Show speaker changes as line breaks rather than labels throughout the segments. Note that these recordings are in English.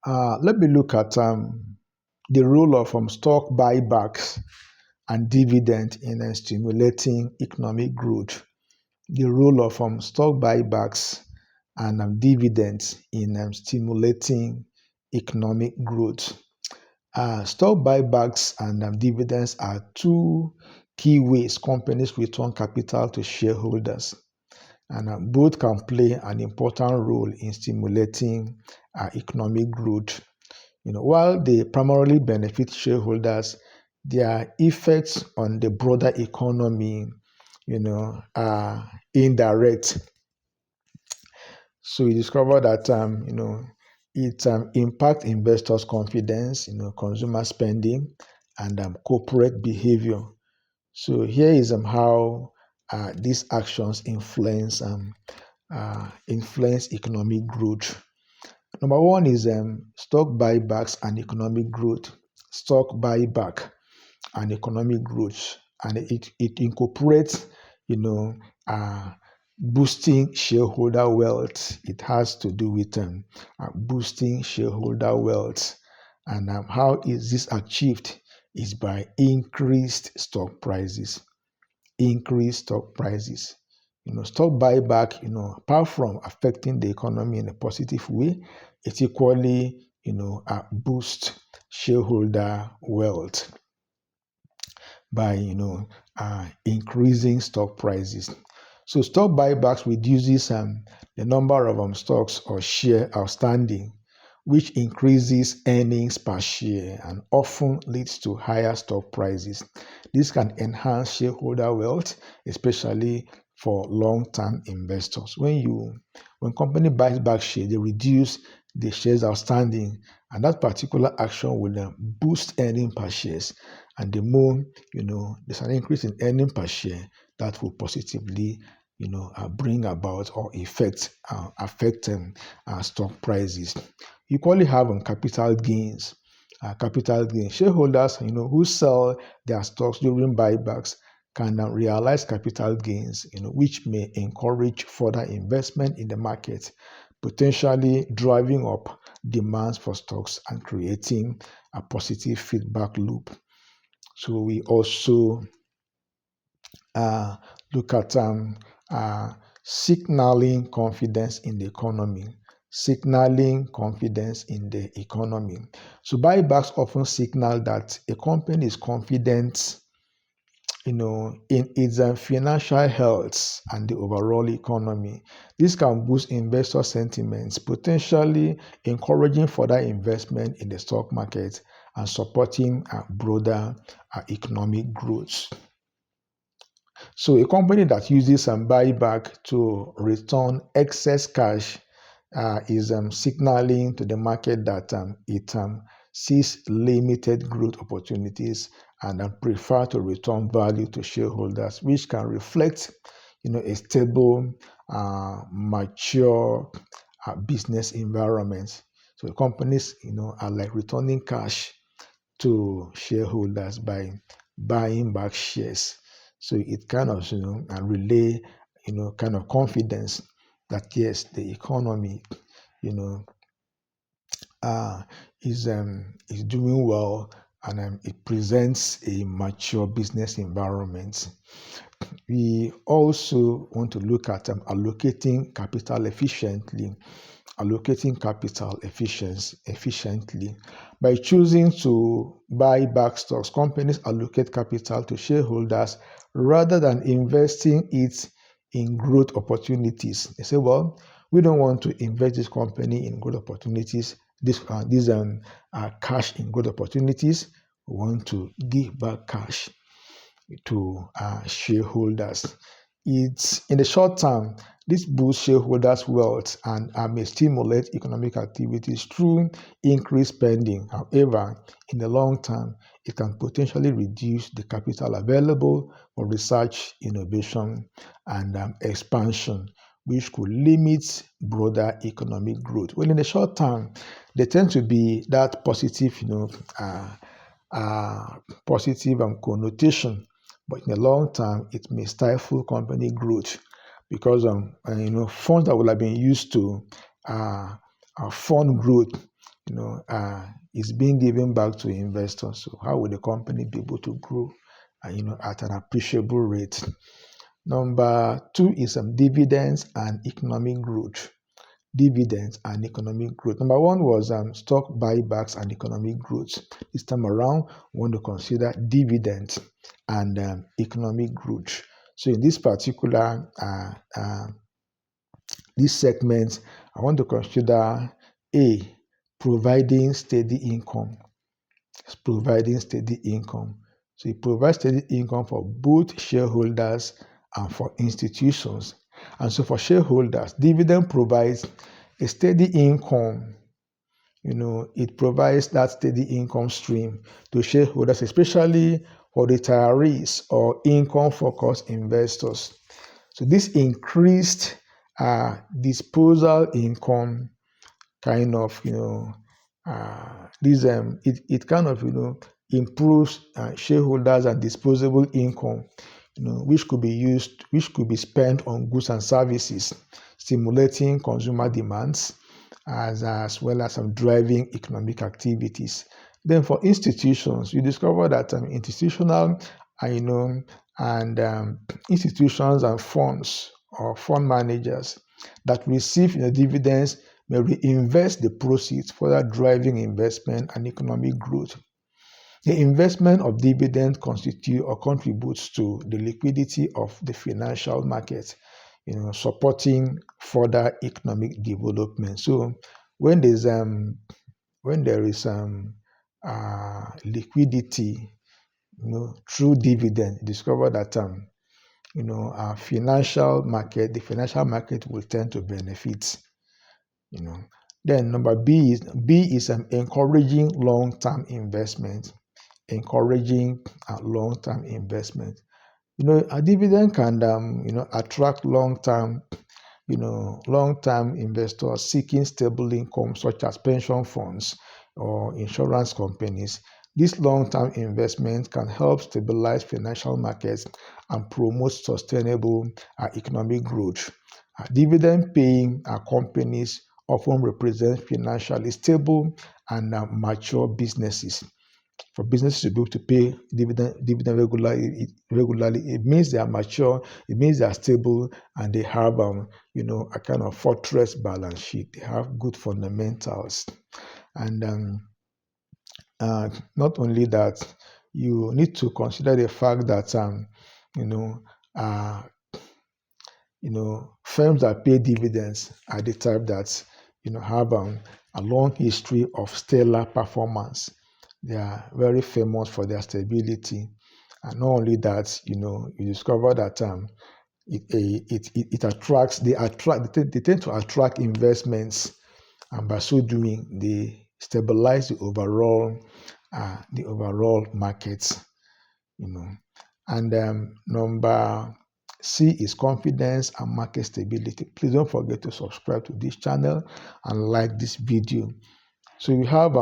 Let me look at the role of stock buybacks and dividend in stimulating economic growth. The role of stock buybacks and dividends in stimulating economic growth. Stock buybacks and dividends are two key ways companies return capital to shareholders, and both can play an important role in stimulating economic growth. While they primarily benefit shareholders, their effects on the broader economy, are indirect. So we discover that it impacts investors' confidence, consumer spending, and corporate behavior. So here is how these actions influence economic growth. Number one is stock buybacks and economic growth. Stock buyback and economic growth, and it incorporates, boosting shareholder wealth. It has to do with boosting shareholder wealth, and how is this achieved? Is by increased stock prices. Increased stock prices. Stock buyback, apart from affecting the economy in a positive way, it equally, boost shareholder wealth by, increasing stock prices. So stock buybacks reduces the number of stocks or share outstanding, which increases earnings per share and often leads to higher stock prices. This can enhance shareholder wealth, especially for long-term investors. When company buys back shares, they reduce the shares outstanding, and that particular action will boost earning per shares. And the more there's an increase in earning per share, that will positively bring about or affect stock prices. You equally have capital gains. Shareholders who sell their stocks during buybacks can realize capital gains, which may encourage further investment in the market, potentially driving up demands for stocks and creating a positive feedback loop. So we also look at signaling confidence in the economy. Signaling confidence in the economy. So buybacks often signal that a company is confident, in its financial health and the overall economy. This can boost investor sentiments, potentially encouraging further investment in the stock market and supporting broader economic growth. So a company that uses some buyback to return excess cash is signaling to the market that it sees limited growth opportunities and prefer to return value to shareholders, which can reflect, a stable, mature business environment. So the companies, are like returning cash to shareholders by buying back shares. So it kind of, relay, kind of confidence that yes, the economy, is doing well, and it presents a mature business environment. We also want to look at allocating capital efficiently. Allocating capital efficiently. By choosing to buy back stocks, companies allocate capital to shareholders rather than investing it in growth opportunities. They say, well, we don't want to invest this company in growth opportunities, these cash in growth opportunities. We want to give back cash to shareholders. It's in the short term, this boosts shareholders' wealth and may stimulate economic activities through increased spending. However, in the long term, it can potentially reduce the capital available for research, innovation, and expansion, which could limit broader economic growth. Well, in the short term, there tend to be that positive, positive connotation, but in the long term, it may stifle company growth because funds that would have been used to fund growth is being given back to investors. So how will the company be able to grow, at an appreciable rate? Number two is dividends and economic growth. Dividends and economic growth. Number one was stock buybacks and economic growth. This time around, we want to consider dividends and economic growth. So in this particular this segment, I want to consider A, providing steady income. It's providing steady income. So it provides steady income for both shareholders and for institutions. And so for shareholders, dividend provides a steady income. It provides that steady income stream to shareholders, especially for retirees or income-focused investors. So this increased disposal income kind of, it kind of, improves shareholders and disposable income, which could be spent on goods and services, stimulating consumer demands, as well as some driving economic activities. Then for institutions, you discover that institutional, and institutions and funds or fund managers that receive dividends may reinvest the proceeds, further driving investment and economic growth. The investment of dividends constitute or contributes to the liquidity of the financial market, supporting further economic development. So when there is liquidity, through dividend, discover that our the financial market will tend to benefit. Then number B is encouraging long-term investment. Encouraging long-term investment. A dividend can attract long-term investors seeking stable income, such as pension funds or insurance companies. This long-term investment can help stabilize financial markets and promote sustainable economic growth. Dividend-paying companies often represent financially stable and mature businesses. For businesses to be able to pay dividend regularly, it means they are mature, it means they are stable, and they have a kind of fortress balance sheet. They have good fundamentals, and not only that, you need to consider the fact that firms that pay dividends are the type that have a long history of stellar performance. They are very famous for their stability, and not only that, you discover that it attracts. They tend to attract investments, and by so doing, they stabilize the overall markets. And number C is confidence and market stability. Please don't forget to subscribe to this channel and like this video. So we have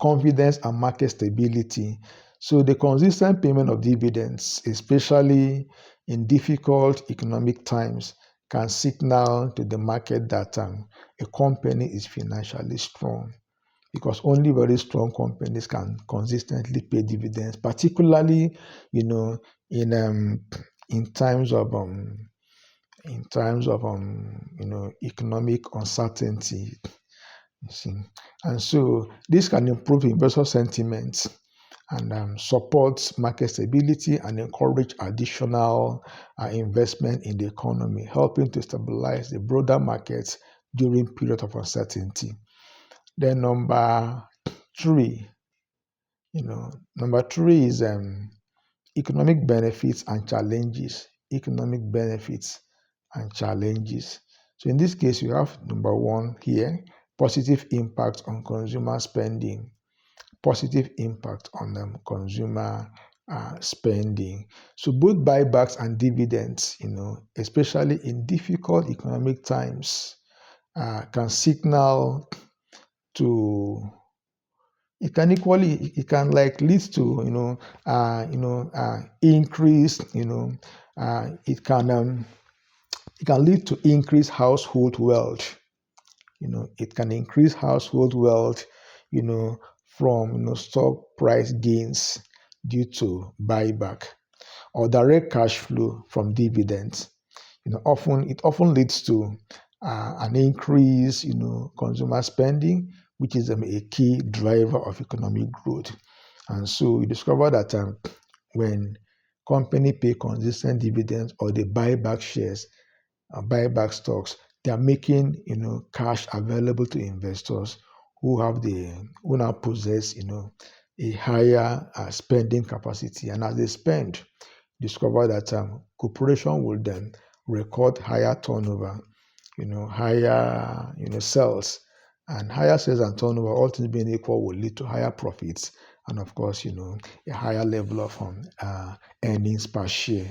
confidence and market stability. So the consistent payment of dividends, especially in difficult economic times, can signal to the market that a company is financially strong, because only very strong companies can consistently pay dividends, particularly in times of economic uncertainty. You see. And so this can improve investor sentiment and support market stability and encourage additional investment in the economy, helping to stabilize the broader markets during periods of uncertainty. Then number three is economic benefits and challenges. Economic benefits and challenges. So in this case, you have number one here, positive impact on consumer spending. Positive impact on consumer spending. So both buybacks and dividends, especially in difficult economic times, can signal to. It can lead to increase. It can lead to increased household wealth. It can increase household wealth, from stock price gains due to buyback or direct cash flow from dividends. It often leads to an increase, consumer spending, which is a key driver of economic growth. And so you discover that when company pay consistent dividends or they buy back shares, buy back stocks, they are making cash available to investors who now possess a higher spending capacity, and as they spend, discover that corporation will then record higher turnover, higher sales, and higher sales and turnover, all things being equal, will lead to higher profits, and of course, a higher level of earnings per share,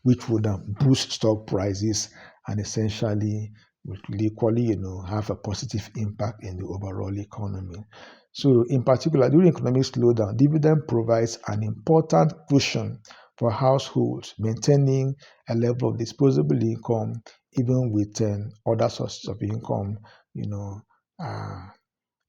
which would boost stock prices and essentially will equally, have a positive impact in the overall economy. So in particular, during economic slowdown, dividend provides an important cushion for households, maintaining a level of disposable income, even with other sources of income, you know, uh,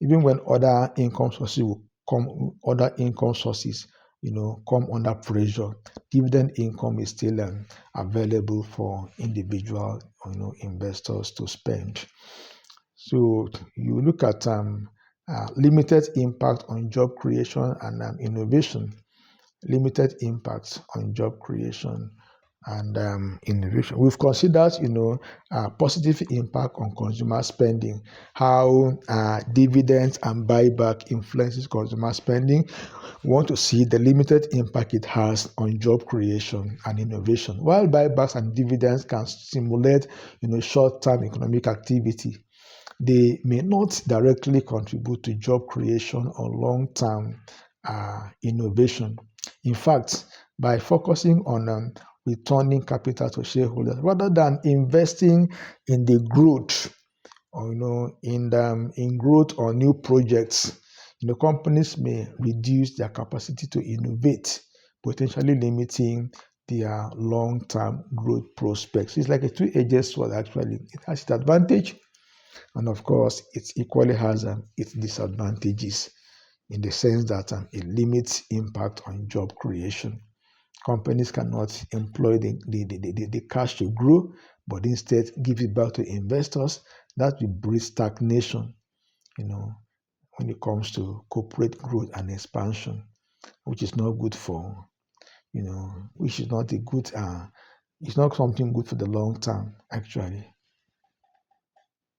even when other income sources, come under pressure, dividend income is still available for individual, investors to spend. So you look at limited impact on job creation and innovation. Limited impact on job creation and innovation. We've considered, positive impact on consumer spending, how dividends and buyback influences consumer spending. We want to see the limited impact it has on job creation and innovation. While buybacks and dividends can stimulate, short-term economic activity, they may not directly contribute to job creation or long-term innovation. In fact, by focusing on returning capital to shareholders rather than investing in the growth or in growth or new projects, companies may reduce their capacity to innovate, potentially limiting their long-term growth prospects. It's like a two-edged sword. Actually, it has its advantage, and of course, it equally has its disadvantages in the sense that it limits impact on job creation. Companies cannot employ the cash to grow, but instead give it back to investors. That will breed stagnation, when it comes to corporate growth and expansion, which is not good for, which is not a good, it's not something good for the long term, actually.